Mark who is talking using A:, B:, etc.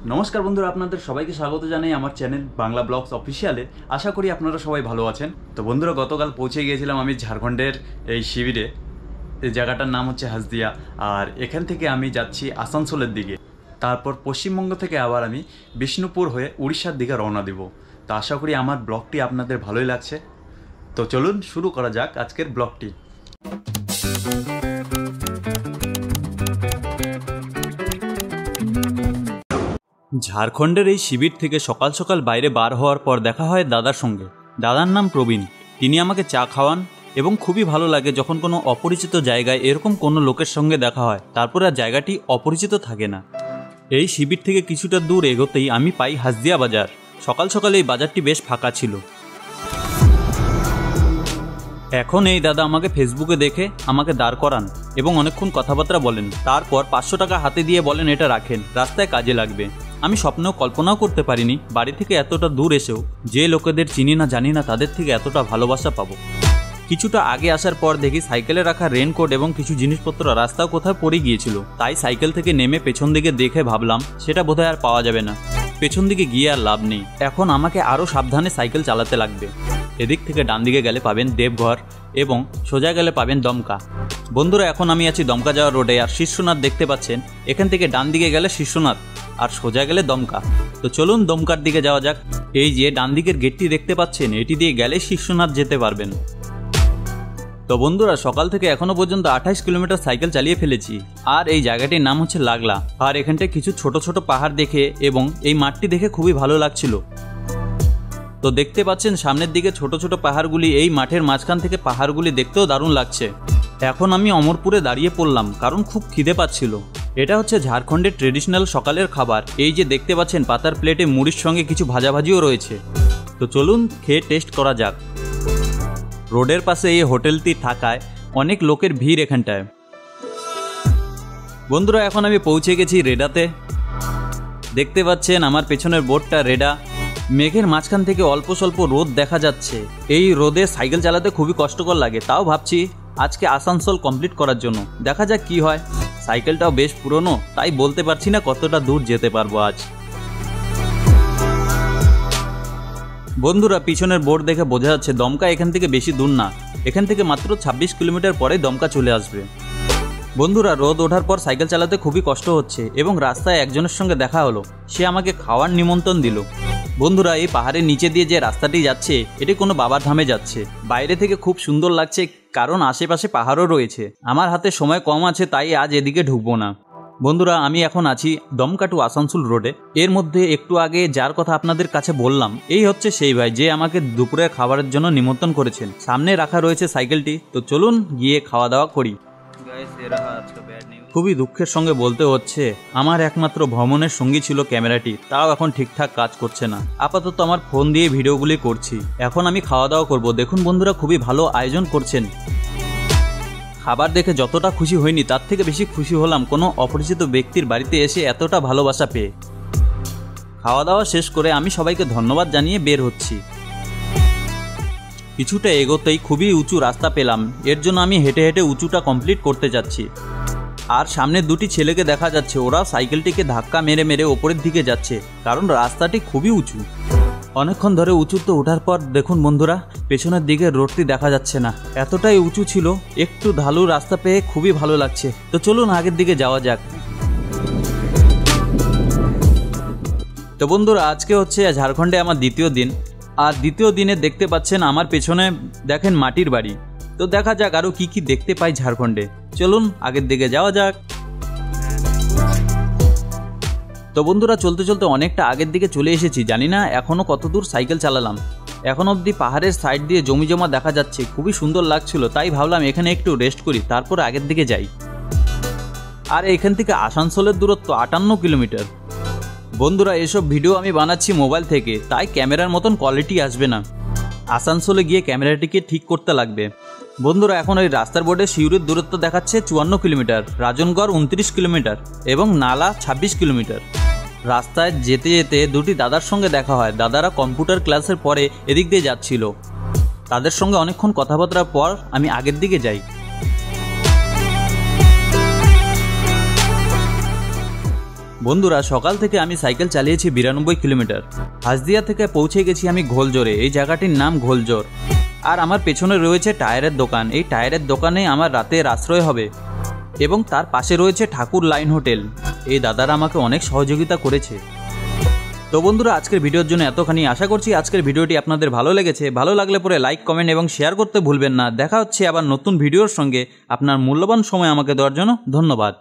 A: নমস্কার বন্ধুরা, আপনাদের সবাইকে স্বাগত জানাই আমার চ্যানেল বাংলা ব্লগস অফিসিয়ালে। আশা করি আপনারা সবাই ভালো আছেন। তো বন্ধুরা, গতকাল পৌঁছে গিয়েছিলাম আমি ঝাড়খণ্ডের এই শিবিরে। এই জায়গাটার নাম হচ্ছে হাসদিয়া, আর এখান থেকে আমি যাচ্ছি আসানসোলের দিকে। তারপর পশ্চিমবঙ্গ থেকে আবার আমি বিষ্ণুপুর হয়ে উড়িষ্যার দিকে রওনা দেব। তো আশা করি আমার ব্লগটি আপনাদের ভালোই লাগছে। তো চলুন শুরু করা যাক আজকের ব্লগটি। ঝাড়খণ্ডের এই শিবির থেকে সকাল সকাল বাইরে বার হওয়ার পর দেখা হয় দাদার সঙ্গে। দাদার নাম প্রবীণ। তিনি আমাকে চা খাওয়ান এবং খুবই ভালো লাগে যখন কোনো অপরিচিত জায়গায় এরকম কোনো লোকের সঙ্গে দেখা হয়, তারপর আর জায়গাটি অপরিচিত থাকে না। এই শিবির থেকে কিছুটা দূর এগোতেই আমি পাই হাসদিয়া বাজার। সকাল সকাল এই বাজারটি বেশ ফাঁকা ছিল। এখন এই দাদা আমাকে ফেসবুকে দেখে আমাকে দাঁড় করান এবং অনেকক্ষণ কথাবার্তা বলেন। তারপর 500 টাকা হাতে দিয়ে বলেন এটা রাখেন, রাস্তায় কাজে লাগবে। আমি স্বপ্নেও কল্পনাও করতে পারিনি বাড়ি থেকে এতটা দূর এসেও যে লোকেদের চিনি না জানি না তাদের থেকে এতটা ভালোবাসা পাবো। কিছুটা আগে আসার পর দেখি সাইকেলে রাখা রেনকোট এবং কিছু জিনিসপত্র রাস্তাও কোথাও পড়ে গিয়েছিল। তাই সাইকেল থেকে নেমে পেছন দিকে দেখে ভাবলাম সেটা বোধহয় আর পাওয়া যাবে না, পেছন দিকে গিয়ে আর লাভ নেই। এখন আমাকে আরও সাবধানে সাইকেল চালাতে লাগবে। এদিক থেকে ডান দিকে গেলে পাবেন দেবঘর এবং সোজা গেলে পাবেন দমকা। বন্ধুরা, এখন আমি আছি দমকা যাওয়ার রোডে, আর শীর্ষনাথ দেখতে পাচ্ছেন। এখান থেকে ডান দিকে গেলে শীর্ষনাথ আর সোজা গেলে দমকা। তো চলুন দমকার দিকে যাওয়া যাক। এই যে ডান দিকের গেটটি দেখতে পাচ্ছেন, এটি দিয়ে গেলে শীর্ষনাথ যেতে পারবেন। তো বন্ধুরা, সকাল থেকে এখনো পর্যন্ত 28 কিলোমিটার সাইকেল চালিয়ে ফেলেছি। আর এই জায়গাটির নাম হচ্ছে লাগলা। আর এখানটায় কিছু ছোট ছোট পাহাড় দেখে এবং এই মাঠটি দেখে খুবই ভালো লাগছিল। তো দেখতে পাচ্ছেন সামনের দিকে ছোট ছোট পাহাড়গুলি, এই মাঠের মাঝখান থেকে পাহাড়গুলি দেখতেও দারুণ লাগছে। এখন আমি অমরপুরে দাঁড়িয়ে পড়লাম কারণ খুব খিদে পাচ্ছিল। এটা হচ্ছে ঝাড়খণ্ডের ট্রেডিশনাল সকালের খাবার। এই যে দেখতে পাচ্ছেন পাতার প্লেটে মুড়ির সঙ্গে কিছু ভাজাভাজিও রয়েছে। তো চলুন খেয়ে টেস্ট করা যাক। রোডের পাশে এই হোটেলটি থাকায় অনেক লোকের ভিড় এখানটায়। বন্ধুরা, এখন আমি পৌঁছে গেছি রেডাতে। দেখতে পাচ্ছেন আমার পেছনের বোর্ডটা রেডা। মেঘের মাঝখান থেকে অল্প স্বল্প রোদ দেখা যাচ্ছে। এই রোদে সাইকেল চালাতে খুবই কষ্টকর লাগে, তাও ভাবছি আজকে আসানসোল কমপ্লিট করার জন্য। দেখা যাক কি হয়। সাইকেলটাও বেশ পুরনো, তাই বলতে পারছি না কতটা দূর যেতে পারবো আজ। বন্ধুরা, পিছনের বোর্ড দেখে বোঝা যাচ্ছে দমকা এখান থেকে বেশি দূর না। এখান থেকে মাত্র 26 কিলোমিটার পরে দমকা চলে আসবে। বন্ধুরা, রোদ ওঠার পর সাইকেল চালাতে খুবই কষ্ট হচ্ছে এবং রাস্তায় একজনের সঙ্গে দেখা হলো। সে আমাকে খাওয়ার নিমন্ত্রণ দিল। বন্ধুরা, এই পাহাড়ের নিচে দিয়ে যে রাস্তাটি যাচ্ছে এটি কোনো বাবার ধামে যাচ্ছে। বাইরে থেকে খুব সুন্দর লাগছে কারণ আশেপাশে পাহাড়ও রয়েছে। আমার হাতে সময় কম আছে, তাই আজ এদিকে ঢুকবো না। বন্ধুরা, আমি এখন আছি দমকা টু আসানসোল রোডে। এর মধ্যে একটু আগে যার কথা আপনাদের কাছে বললাম, এই হচ্ছে সেই ভাই যে আমাকে দুপুরের খাবারের জন্য নিমন্ত্রণ করেছেন। সামনে রাখা রয়েছে সাইকেলটি। তো চলুন গিয়ে খাওয়া দাওয়া করি। খুবই দুঃখের সঙ্গে বলতে হচ্ছে আমার একমাত্র ভ্রমণের সঙ্গী ছিল ক্যামেরাটি, তাও এখন ঠিকঠাক কাজ করছে না। আপাতত আমার ফোন দিয়ে ভিডিওগুলি করছি। এখন আমি খাওয়া দাওয়া করব। দেখুন বন্ধুরা, খুবই ভালো আয়োজন করছেন। খাবার দেখে যতটা খুশি হয়নি তার থেকে বেশি খুশি হলাম কোনো অপরিচিত ব্যক্তির বাড়িতে এসে এতটা ভালোবাসা পেয়ে। খাওয়া দাওয়া শেষ করে আমি সবাইকে ধন্যবাদ জানিয়ে বের হচ্ছি। কিছুটা এগোতেই খুবই উঁচু রাস্তা পেলাম। এর জন্য আমি হেঁটে হেঁটে উঁচুটা কমপ্লিট করতে যাচ্ছি। আর সামনে দুটি ছেলেকে দেখা যাচ্ছে, ওরা সাইকেলটিকে ধাক্কা মেরে মেরে ওপরের দিকে যাচ্ছে কারণ রাস্তাটি খুবই উঁচু। অনেকক্ষণ ধরে উঁচুতে ওঠার পর দেখুন বন্ধুরা, পেছনের দিকে রোডটি দেখা যাচ্ছে না, এতটাই উঁচু ছিল। একটু ঢালু রাস্তা পেয়ে খুবই ভালো লাগছে। তো চলুন আগের দিকে যাওয়া যাক। তো বন্ধুরা, আজকে হচ্ছে ঝাড়খণ্ডে আমার দ্বিতীয় দিন। আর দ্বিতীয় দিনে দেখতে পাচ্ছেন আমার পেছনে দেখেন মাটির বাড়ি। তো দেখা যাক আরও কি কি দেখতে পাই ঝাড়খণ্ডে। চলুন আগের দিকে যাওয়া যাক। তো বন্ধুরা, চলতে চলতে অনেকটা আগের দিকে চলে এসেছি। জানি না এখনও কত দূর সাইকেল চালালাম। এখন অবধি পাহাড়ের সাইড দিয়ে জমি জমা দেখা যাচ্ছে, খুবই সুন্দর লাগছিল। তাই ভাবলাম এখানে একটু রেস্ট করি, তারপর আগের দিকে যাই। আর এখান থেকে আসানসোলের দূরত্ব 58 কিলোমিটার। বন্ধুরা, এসব ভিডিও আমি বানাচ্ছি মোবাইল থেকে, তাই ক্যামেরার মতন কোয়ালিটি আসবে না। আসানসোলে গিয়ে ক্যামেরাটিকে ঠিক করতে লাগবে। বন্ধুরা, এখন ওই রাস্তার বোর্ডে সিউড়ির দূরত্ব দেখাচ্ছে 54 কিলোমিটার, রাজনগড় 29 কিলোমিটার এবং নালা 26 কিলোমিটার। রাস্তায় যেতে যেতে দুটি দাদার সঙ্গে দেখা হয়। দাদারা কম্পিউটার ক্লাসের পরে এদিক দিয়ে যাচ্ছিল। তাদের সঙ্গে অনেকক্ষণ কথাবার্তার পর আমি আগের দিকে যাই। বন্ধুরা, সকাল থেকে আমি সাইকেল চালিয়েছি 92 কিলোমিটার। হাসদিয়া থেকে পৌঁছে গেছি আমি ঘোলজোরে। এই জায়গাটির নাম ঘোলজোর। আর আমার পেছনে রয়েছে টায়ারের দোকান। এই টায়ারের দোকানে আমার রাতের আশ্রয় হবে এবং তার পাশে রয়েছে ঠাকুর লাইন হোটেল। এই দাদারা আমাকে অনেক সহযোগিতা করেছে। তো বন্ধুরা, আজকের ভিডিওর জন্য এতখানি। আশা করছি আজকের ভিডিওটি আপনাদের ভালো লেগেছে। ভালো লাগলে পরে লাইক, কমেন্ট এবং শেয়ার করতে ভুলবেন না। দেখা হচ্ছে আবার নতুন ভিডিওর সঙ্গে। আপনার মূল্যবান সময় আমাকে দেওয়ার জন্য ধন্যবাদ।